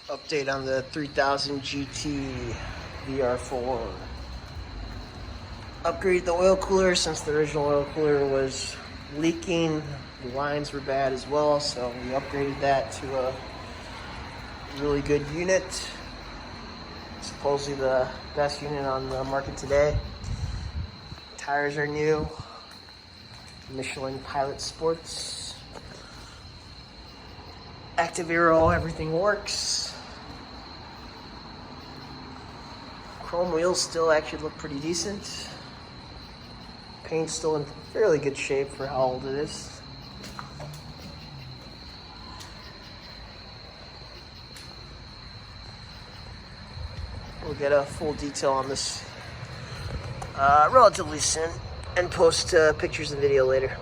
Update on the 3000 GT VR4. Upgraded the oil cooler since the original oil cooler was leaking. The lines were bad as well, so we upgraded that to a really good unit. Supposedly the best unit on the market today. Tires are new. Michelin Pilot Sports. Active Aero, everything works. Chrome wheels still actually look pretty decent. Paint's still in fairly good shape for how old it is. We'll get a full detail on this relatively soon and post pictures and video later.